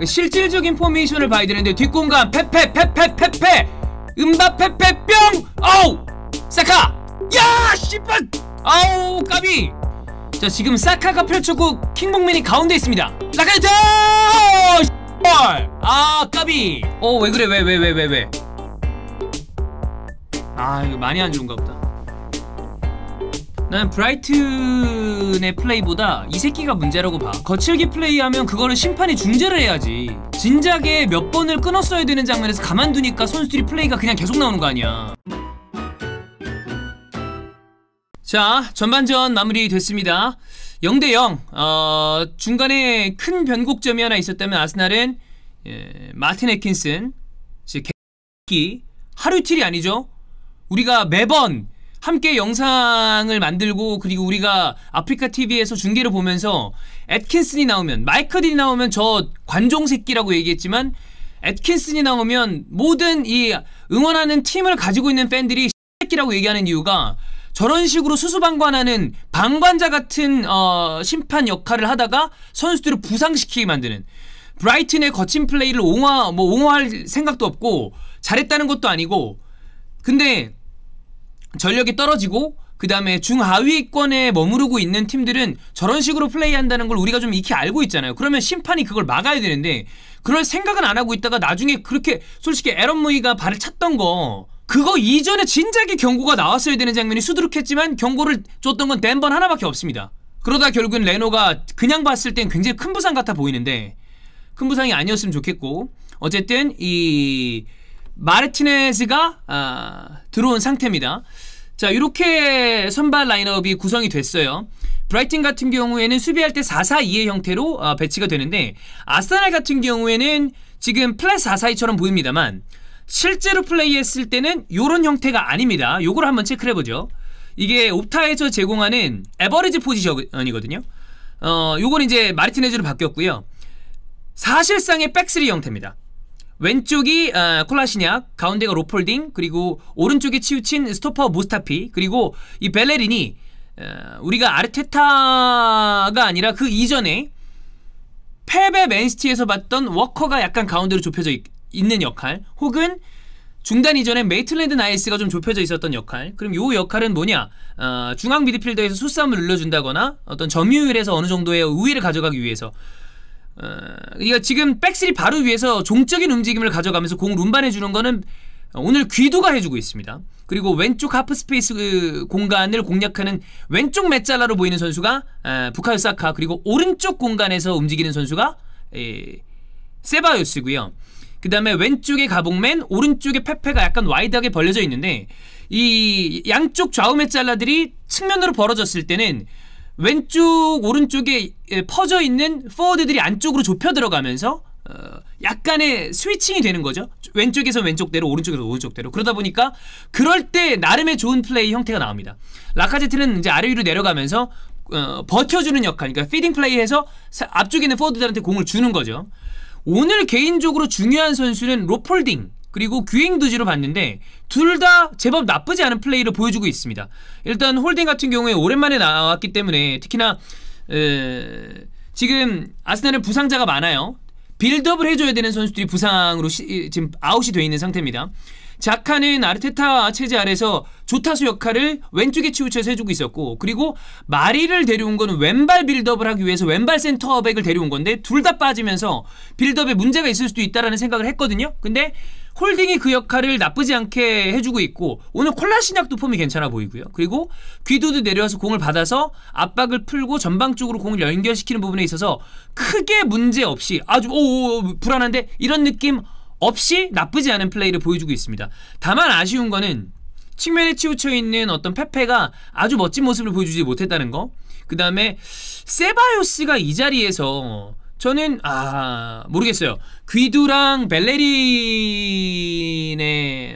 실질적인 포메이션을 봐야 되는데 뒷공간 페페 음바페 뿅! 어우! 사카! 야! 씨발! 아우 까비! 자 지금 사카가 펼쳤고 킹복맨이 가운데 있습니다. 라카제트! 아 까비! 왜 그래 왜? 아 이거 많이 안 좋은가 보다. 난 브라이튼의 플레이보다 이 새끼가 문제라고 봐. 거칠게 플레이하면 그거는 심판이 중재를 해야지. 진작에 몇 번을 끊었어야 되는 장면에서 가만두니까 선수들이 플레이가 그냥 계속 나오는 거 아니야. 자 전반전 마무리 됐습니다. 0대0. 중간에 큰 변곡점이 하나 있었다면 아스날은 마틴 애킨슨 개끼 하루 이틀이 아니죠. 우리가 매번 함께 영상을 만들고 그리고 우리가 아프리카TV에서 중계를 보면서 애킨슨이 나오면 마이커들이 나오면 저 관종 새끼라고 얘기했지만 애킨슨이 나오면 모든 이 응원하는 팀을 가지고 있는 팬들이 새끼라고 얘기하는 이유가 저런 식으로 수수방관하는 방관자 같은 심판 역할을 하다가 선수들을 부상시키게 만드는 브라이튼의 거친 플레이를 옹호할 생각도 없고 잘했다는 것도 아니고 근데 전력이 떨어지고 그 다음에 중하위권에 머무르고 있는 팀들은 저런 식으로 플레이한다는 걸 우리가 좀 익히 알고 있잖아요. 그러면 심판이 그걸 막아야 되는데 그럴 생각은 안 하고 있다가 나중에 그렇게 솔직히 에런 무이가 발을 찼던 거 그거 이전에 진작에 경고가 나왔어야 되는 장면이 수두룩했지만 경고를 줬던 건 댄번 하나밖에 없습니다. 그러다 결국은 레노가 그냥 봤을 땐 굉장히 큰 부상 같아 보이는데 큰 부상이 아니었으면 좋겠고 어쨌든 이 마르티네즈가 들어온 상태입니다. 자 이렇게 선발 라인업이 구성이 됐어요. 브라이튼 같은 경우에는 수비할 때 4-4-2의 형태로 배치가 되는데 아스날 같은 경우에는 지금 플랫 4-4-2처럼 보입니다만 실제로 플레이했을 때는 요런 형태가 아닙니다. 요걸 한번 체크를 해보죠. 이게 옵타에서 제공하는 에버리지 포지션이거든요. 요건 이제 마르티네즈로 바뀌었고요. 사실상의 백스리 형태입니다. 왼쪽이 콜라시냐, 가운데가 로폴딩, 그리고 오른쪽에 치우친 스토퍼 무스타피, 그리고 이 벨레린이 우리가 아르테타가 아니라 그 이전에 펩의 맨시티에서 봤던 워커가 약간 가운데로 좁혀져 있는 역할, 혹은 중단 이전에 메이틀랜드 나이스가 좀 좁혀져 있었던 역할. 그럼 요 역할은 뭐냐? 중앙 미드필더에서 수싸움을 늘려준다거나 어떤 점유율에서 어느 정도의 우위를 가져가기 위해서 그러니까 지금 백스리 바로 위에서 종적인 움직임을 가져가면서 공을 운반해주는 거는 오늘 귀두가 해주고 있습니다. 그리고 왼쪽 하프 스페이스 공간을 공략하는 왼쪽 메잘라로 보이는 선수가 부카요 사카, 그리고 오른쪽 공간에서 움직이는 선수가 세바요스고요. 그 다음에 왼쪽에 가봉맨, 오른쪽에 페페가 약간 와이드하게 벌려져 있는데 이 양쪽 좌우 메잘라들이 측면으로 벌어졌을 때는 왼쪽 오른쪽에 퍼져 있는 포워드들이 안쪽으로 좁혀 들어가면서 약간의 스위칭이 되는 거죠. 왼쪽에서 왼쪽대로, 오른쪽에서 오른쪽대로. 그러다 보니까 그럴 때 나름의 좋은 플레이 형태가 나옵니다. 라카제트는 이제 아래 위로 내려가면서 버텨주는 역할, 그러니까 피딩 플레이해서 앞쪽에 있는 포워드들한테 공을 주는 거죠. 오늘 개인적으로 중요한 선수는 로폴딩 그리고 귀행두지로 봤는데 둘 다 제법 나쁘지 않은 플레이를 보여주고 있습니다. 일단 홀딩 같은 경우에 오랜만에 나왔기 때문에 특히나 지금 아스날은 부상자가 많아요. 빌드업을 해줘야 되는 선수들이 부상으로 지금 아웃이 되어 있는 상태입니다. 자카는 아르테타 체제 아래서 조타수 역할을 왼쪽에 치우쳐서 해주고 있었고, 그리고 마리를 데려온 건 왼발 빌드업을 하기 위해서 왼발 센터백을 데려온 건데 둘 다 빠지면서 빌드업에 문제가 있을 수도 있다라는 생각을 했거든요. 근데 홀딩이 그 역할을 나쁘지 않게 해주고 있고 오늘 콜라시냐크도 폼이 괜찮아 보이고요. 그리고 귀두도 내려와서 공을 받아서 압박을 풀고 전방 쪽으로 공을 연결시키는 부분에 있어서 크게 문제 없이 아주 불안한데 이런 느낌 없이 나쁘지 않은 플레이를 보여주고 있습니다. 다만 아쉬운 거는 측면에 치우쳐 있는 어떤 페페가 아주 멋진 모습을 보여주지 못했다는 거. 그 다음에 세바요스가 이 자리에서 저는 모르겠어요. 귀두랑 벨레린의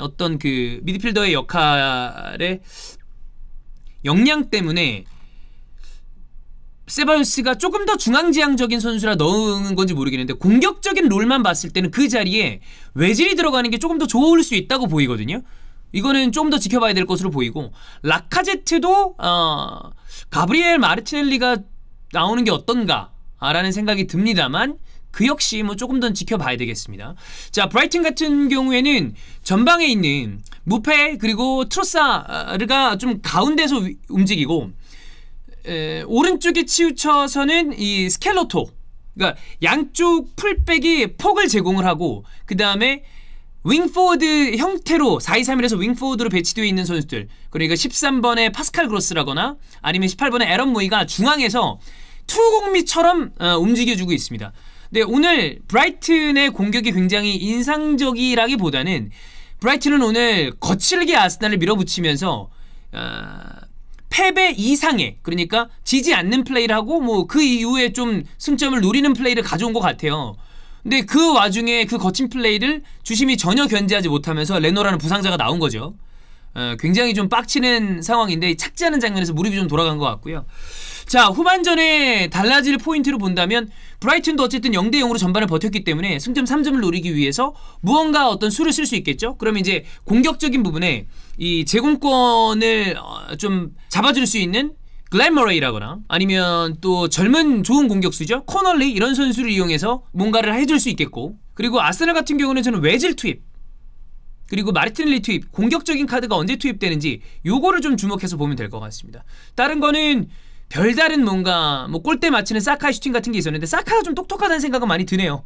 어떤 그 미드필더의 역할의 역량 때문에 세바요스가 조금 더 중앙지향적인 선수라 넣은 건지 모르겠는데 공격적인 롤만 봤을 때는 그 자리에 외질이 들어가는 게 조금 더 좋을 수 있다고 보이거든요. 이거는 좀 더 지켜봐야 될 것으로 보이고, 라카제트도 가브리엘 마르티넬리가 나오는 게 어떤가 라는 생각이 듭니다만 그 역시 뭐 조금 더 지켜봐야 되겠습니다. 자, 브라이튼 같은 경우에는 전방에 있는 무페 그리고 트로사르가 좀 가운데서 움직이고 오른쪽에 치우쳐서는 이 스켈로토, 그러니까 양쪽 풀백이 폭을 제공을 하고 그 다음에 윙포워드 형태로 4-2-3-1에서 윙포워드로 배치되어 있는 선수들, 그러니까 13번의 파스칼 그로스라거나 아니면 18번의 에런 모이가 중앙에서 투공미처럼 움직여주고 있습니다. 네, 오늘 브라이튼의 공격이 굉장히 인상적이라기보다는 브라이튼은 오늘 거칠게 아스날을 밀어붙이면서 패배 이상의, 그러니까 지지 않는 플레이를 하고 뭐 그 이후에 좀 승점을 노리는 플레이를 가져온 것 같아요. 근데 그 와중에 그 거친 플레이를 주심이 전혀 견제하지 못하면서 레노라는 부상자가 나온 거죠. 굉장히 좀 빡치는 상황인데 착지하는 장면에서 무릎이 좀 돌아간 것 같고요. 자, 후반전에 달라질 포인트로 본다면 브라이튼도 어쨌든 0대0으로 전반을 버텼기 때문에 승점 3점을 노리기 위해서 무언가 어떤 수를 쓸 수 있겠죠. 그러면 이제 공격적인 부분에 이 제공권을 좀 잡아줄 수 있는 글렌 머레이라거나 아니면 또 젊은 좋은 공격수죠, 코널리, 이런 선수를 이용해서 뭔가를 해줄 수 있겠고, 그리고 아스날 같은 경우는 저는 외질 투입 그리고 마르티넬리 투입, 공격적인 카드가 언제 투입되는지 요거를 좀 주목해서 보면 될 것 같습니다. 다른 거는 별다른 뭔가 뭐 골대 맞추는 사카 슈팅 같은 게 있었는데 사카가 좀 똑똑하다는 생각은 많이 드네요.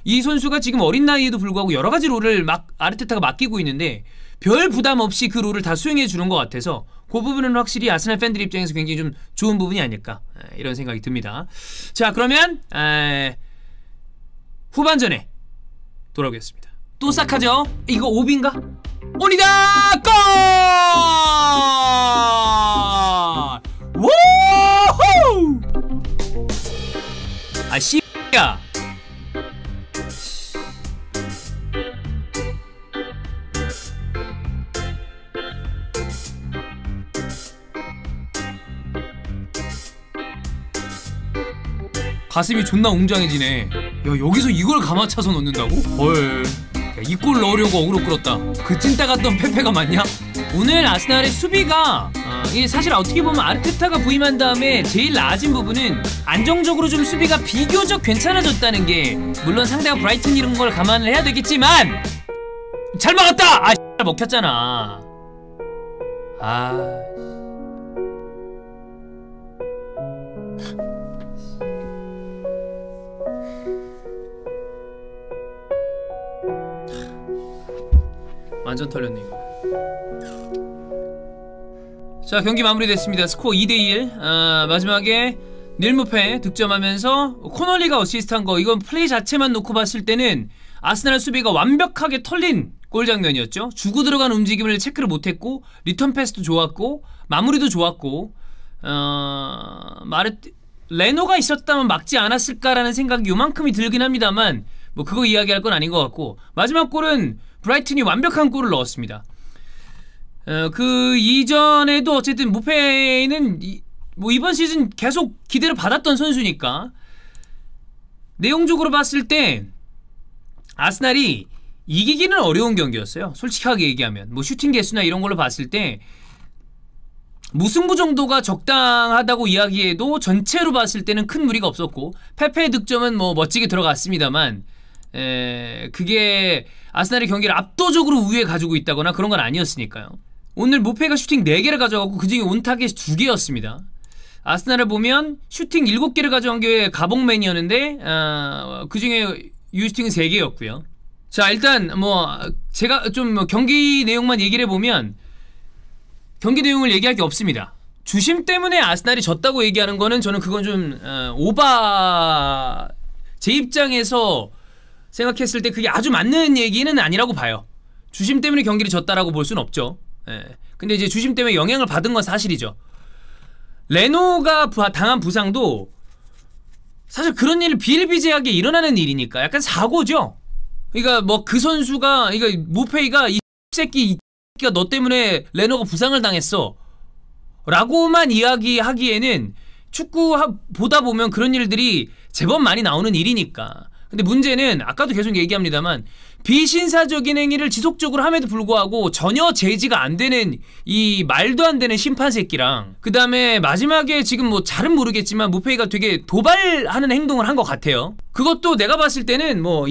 이 선수가 지금 어린 나이에도 불구하고 여러 가지 롤을 막 아르테타가 맡기고 있는데 별 부담 없이 그 롤을 다 수행해 주는 것 같아서 그 부분은 확실히 아스날 팬들 입장에서 굉장히 좀 좋은 부분이 아닐까, 이런 생각이 듭니다. 자, 그러면 후반전에 돌아오겠습니다. 또 사카죠. 이거 오비인가? 오리다! 골! 우후! 아, 씨야. 가슴이 존나 웅장해지네. 야, 여기서 이걸 감아차서 넣는다고? 헐. 이 골 넣으려고 어그로 끌었다. 그 찐따 같던 페페가 맞냐? 오늘 아스날의 수비가 이게 사실 어떻게 보면 아르테타가 부임한 다음에 제일 나아진 부분은 안정적으로 좀 수비가 비교적 괜찮아졌다는 게, 물론 상대가 브라이튼 이런 걸 감안을 해야 되겠지만 잘 막았다! 아, 먹혔잖아. 아... 완전 털렸네 이거. 자, 경기 마무리됐습니다. 스코어 2대1. 마지막에 닐무페 득점하면서 코널리가 어시스트한 거, 이건 플레이 자체만 놓고 봤을 때는 아스날 수비가 완벽하게 털린 골 장면이었죠. 주고 들어간 움직임을 체크를 못했고 리턴 패스도 좋았고 마무리도 좋았고, 레노가 있었다면 막지 않았을까라는 생각이 요만큼이 들긴 합니다만 뭐 그거 이야기할 건 아닌 것 같고, 마지막 골은 브라이튼이 완벽한 골을 넣었습니다. 그 이전에도 어쨌든 무페는 뭐 이번 시즌 계속 기대를 받았던 선수니까 내용적으로 봤을 때 아스날이 이기기는 어려운 경기였어요. 솔직하게 얘기하면 뭐 슈팅 개수나 이런 걸로 봤을 때 무승부 정도가 적당하다고 이야기해도 전체로 봤을 때는 큰 무리가 없었고, 페페의 득점은 뭐 멋지게 들어갔습니다만 그게 아스날의 경기를 압도적으로 우위에 가지고 있다거나 그런 건 아니었으니까요. 오늘 무페가 슈팅 4개를 가져가고 그중에 온타겟이 2개였습니다. 아스날을 보면 슈팅 7개를 가져간 게 가봉맨이었는데 그중에 유슈팅은 3개였고요. 자, 일단 뭐 제가 좀 경기 내용만 얘기를 해보면 경기 내용을 얘기할 게 없습니다. 주심 때문에 아스날이 졌다고 얘기하는 거는 저는 그건 좀 오바, 제 입장에서 생각했을 때 그게 아주 맞는 얘기는 아니라고 봐요. 주심 때문에 경기를 졌다라고 볼 수는 없죠. 근데 이제 주심 때문에 영향을 받은 건 사실이죠. 레노가 당한 부상도 사실 그런 일이 비일비재하게 일어나는 일이니까 약간 사고죠. 그러니까 뭐 그 선수가, 그러니까 모페이가 이 새끼가 너 때문에 레노가 부상을 당했어 라고만 이야기하기에는 축구 보다 보면 그런 일들이 제법 많이 나오는 일이니까. 근데 문제는 아까도 계속 얘기합니다만 비신사적인 행위를 지속적으로 함에도 불구하고 전혀 제지가 안 되는 이 말도 안 되는 심판 새끼랑, 그 다음에 마지막에 지금 뭐 잘은 모르겠지만 무페이가 되게 도발하는 행동을 한 것 같아요. 그것도 내가 봤을 때는 뭐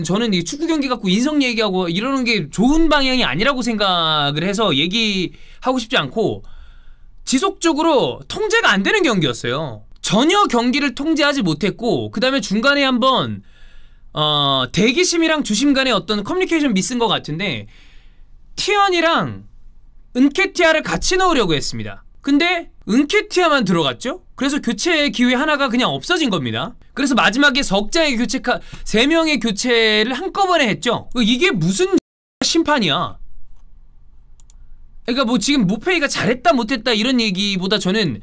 저는 이 축구 경기 갖고 인성 얘기하고 이러는 게 좋은 방향이 아니라고 생각을 해서 얘기하고 싶지 않고, 지속적으로 통제가 안 되는 경기였어요. 전혀 경기를 통제하지 못했고, 그 다음에 중간에 한번 대기심이랑 주심 간의 어떤 커뮤니케이션 미스인 것 같은데 티언이랑 은케티아를 같이 넣으려고 했습니다. 근데 은케티아만 들어갔죠? 그래서 교체 기회 하나가 그냥 없어진 겁니다. 그래서 마지막에 석자의 교체 3명의 교체를 한꺼번에 했죠. 이게 무슨 심판이야. 그러니까 뭐 지금 무페이가 잘했다 못했다 이런 얘기보다 저는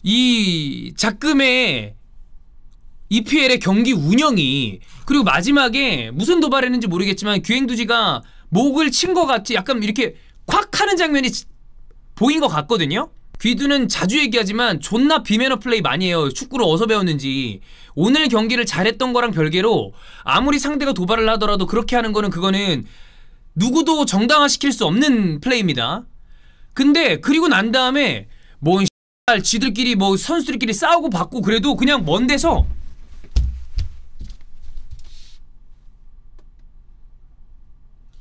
이 작금의 EPL의 경기 운영이, 그리고 마지막에 무슨 도발했는지 모르겠지만 규행두지가 목을 친 것 같이 약간 이렇게 콱 하는 장면이 보인 것 같거든요. 귀두는 자주 얘기하지만 존나 비매너 플레이 많이 해요. 축구를 어디서 배웠는지. 오늘 경기를 잘했던 거랑 별개로 아무리 상대가 도발을 하더라도 그렇게 하는 거는, 그거는 누구도 정당화시킬 수 없는 플레이입니다. 근데 그리고 난 다음에 뭐 지들끼리 뭐 선수들끼리 싸우고 받고 그래도 그냥 먼 데서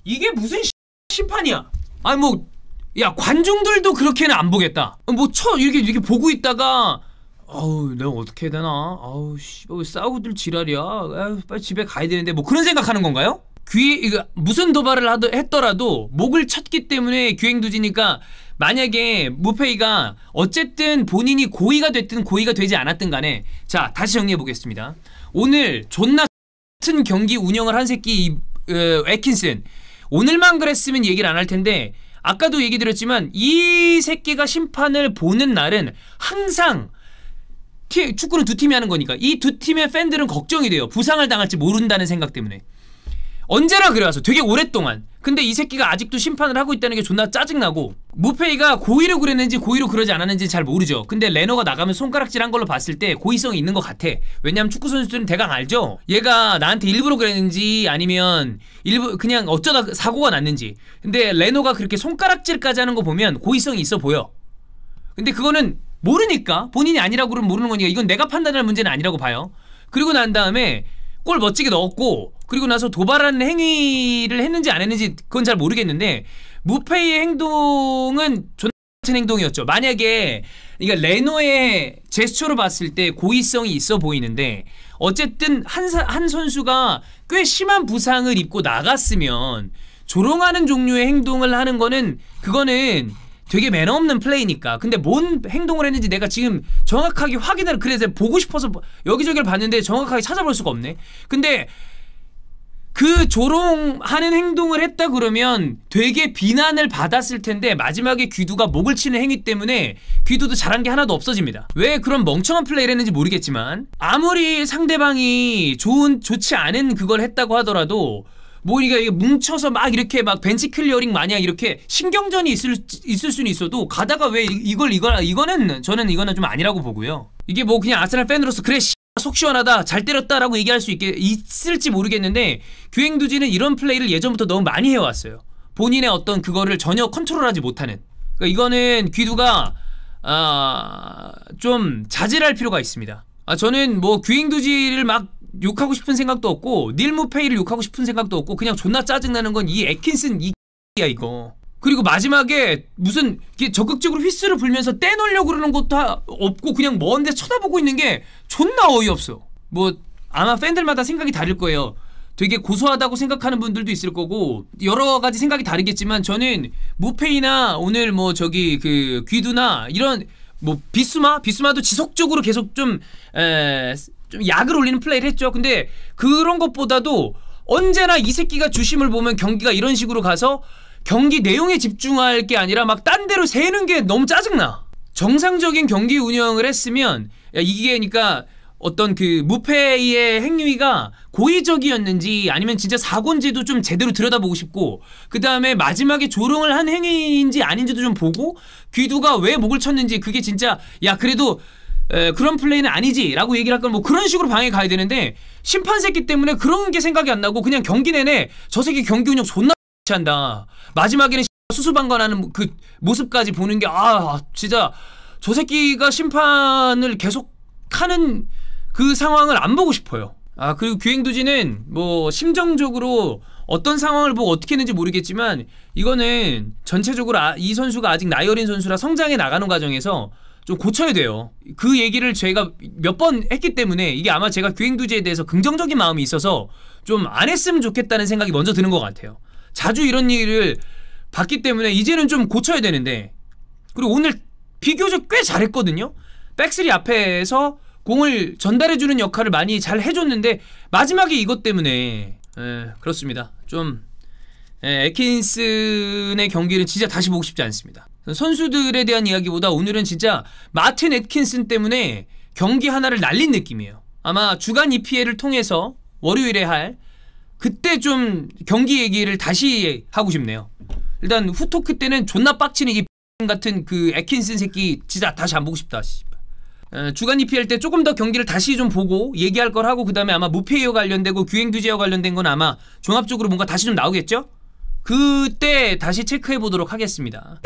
이게 무슨 심판이야. 아니 뭐, 야 관중들도 그렇게는 안 보겠다. 뭐 이렇게 보고 있다가 아우 내가 어떻게 해야 되나, 아우 씨발 싸우들 지랄이야, 아유, 빨리 집에 가야 되는데, 뭐 그런 생각하는 건가요? 무슨 도발을 했더라도 목을 쳤기 때문에 규행두지니까, 만약에 무페이가 어쨌든 본인이 고의가 됐든 고의가 되지 않았든 간에, 자 다시 정리해 보겠습니다. 오늘 존나 같은 경기 운영을 한 새끼 애킨슨, 오늘만 그랬으면 얘기를 안 할 텐데, 아까도 얘기 드렸지만 이 새끼가 심판을 보는 날은 항상 축구는 두 팀이 하는 거니까 이 두 팀의 팬들은 걱정이 돼요. 부상을 당할지 모른다는 생각 때문에. 언제나 그래왔어, 되게 오랫동안. 근데 이 새끼가 아직도 심판을 하고 있다는 게 존나 짜증나고, 무페이가 고의로 그랬는지 고의로 그러지 않았는지 잘 모르죠. 근데 레노가 나가면 손가락질 한 걸로 봤을 때 고의성이 있는 것 같아. 왜냐면 축구 선수들은 대강 알죠. 얘가 나한테 일부러 그랬는지 아니면 그냥 어쩌다 사고가 났는지. 근데 레노가 그렇게 손가락질까지 하는 거 보면 고의성이 있어 보여. 근데 그거는 모르니까, 본인이 아니라고 그러면 모르는 거니까 이건 내가 판단할 문제는 아니라고 봐요. 그리고 난 다음에 골 멋지게 넣었고, 그리고 나서 도발하는 행위를 했는지 안 했는지 그건 잘 모르겠는데, 무페이의 행동은 존나 같은 행동이었죠. 만약에 그러니까 레노의 제스처로 봤을 때 고의성이 있어 보이는데, 어쨌든 한 선수가 꽤 심한 부상을 입고 나갔으면 조롱하는 종류의 행동을 하는 거는, 그거는 되게 매너 없는 플레이니까. 근데 뭔 행동을 했는지 내가 지금 정확하게 확인을, 그래서 보고 싶어서 여기저기를 봤는데 정확하게 찾아볼 수가 없네. 근데 그 조롱하는 행동을 했다 그러면 되게 비난을 받았을 텐데, 마지막에 귀두가 목을 치는 행위 때문에 귀두도 잘한 게 하나도 없어집니다. 왜 그런 멍청한 플레이를 했는지 모르겠지만, 아무리 상대방이 좋지 않은 그걸 했다고 하더라도 뭐 이게 뭉쳐서 막 이렇게 막 벤치 클리어링 마냥 이렇게 신경전이 있을 수는 있어도, 가다가 왜 이거는 저는 이거는 좀 아니라고 보고요. 이게 뭐 그냥 아스날 팬으로서 그래 속 시원하다 잘 때렸다라고 얘기할 수 있을지 모르겠는데, 규행두지는 이런 플레이를 예전부터 너무 많이 해왔어요. 본인의 어떤 그거를 전혀 컨트롤하지 못하는. 그러니까 이거는 귀두가 좀 자제할 필요가 있습니다. 저는 뭐 규행두지를 막 욕하고 싶은 생각도 없고, 닐 무페이를 욕하고 싶은 생각도 없고, 그냥 존나 짜증나는 건 이 애킨슨 야 이거. 그리고 마지막에 무슨 적극적으로 휘스를 불면서 떼놓으려고 그러는 것도 없고 그냥 먼데 쳐다보고 있는 게 존나 어이없어. 뭐 아마 팬들마다 생각이 다를 거예요. 되게 고소하다고 생각하는 분들도 있을 거고 여러 가지 생각이 다르겠지만, 저는 무페이나 오늘 뭐 저기 그 귀두나 이런 뭐 비수마도 지속적으로 계속 좀 약을 올리는 플레이를 했죠. 근데 그런 것보다도 언제나 이 새끼가 주심을 보면 경기가 이런 식으로 가서 경기 내용에 집중할 게 아니라 막 딴 데로 새는 게 너무 짜증나. 정상적인 경기 운영을 했으면, 이게 그러니까 어떤 그 무페이의 행위가 고의적이었는지 아니면 진짜 사고인지도 좀 제대로 들여다보고 싶고, 그 다음에 마지막에 조롱을 한 행위인지 아닌지도 좀 보고, 귀두가 왜 목을 쳤는지, 그게 진짜 야 그래도 그런 플레이는 아니지라고 얘기를 할 건 뭐 그런 식으로 방에 가야 되는데 심판 새끼 때문에 그런 게 생각이 안 나고 그냥 경기 내내 저 새끼 경기 운영 존나 한다. 마지막에는 수수방관하는 그 모습까지 보는 게 진짜 저 새끼가 심판을 계속 하는 그 상황을 안 보고 싶어요. 그리고 규행두지는 뭐 심정적으로 어떤 상황을 보고 어떻게 했는지 모르겠지만 이거는 전체적으로 이 선수가 아직 나이 어린 선수라 성장해 나가는 과정에서 좀 고쳐야 돼요. 그 얘기를 제가 몇 번 했기 때문에 이게 아마 제가 규행두지에 대해서 긍정적인 마음이 있어서 좀 안 했으면 좋겠다는 생각이 먼저 드는 것 같아요. 자주 이런 얘기를 봤기 때문에 이제는 좀 고쳐야 되는데, 그리고 오늘 비교적 꽤 잘했거든요. 백스리 앞에서 공을 전달해주는 역할을 많이 잘 해줬는데 마지막에 이것 때문에 그렇습니다. 좀 애킨슨의 경기를 진짜 다시 보고 싶지 않습니다. 선수들에 대한 이야기보다 오늘은 진짜 마틴 애킨슨 때문에 경기 하나를 날린 느낌이에요. 아마 주간 EPL을 통해서 월요일에 할 그때 좀 경기 얘기를 다시 하고 싶네요. 일단 후토크 때는 존나 빡치는 이 같은 그 애킨슨 새끼 진짜 다시 안 보고 싶다. 주간 EPL 때 조금 더 경기를 다시 좀 보고 얘기할 걸 하고, 그 다음에 아마 무페이어 관련되고 규행두제와 관련된 건 아마 종합적으로 뭔가 다시 좀 나오겠죠? 그때 다시 체크해 보도록 하겠습니다.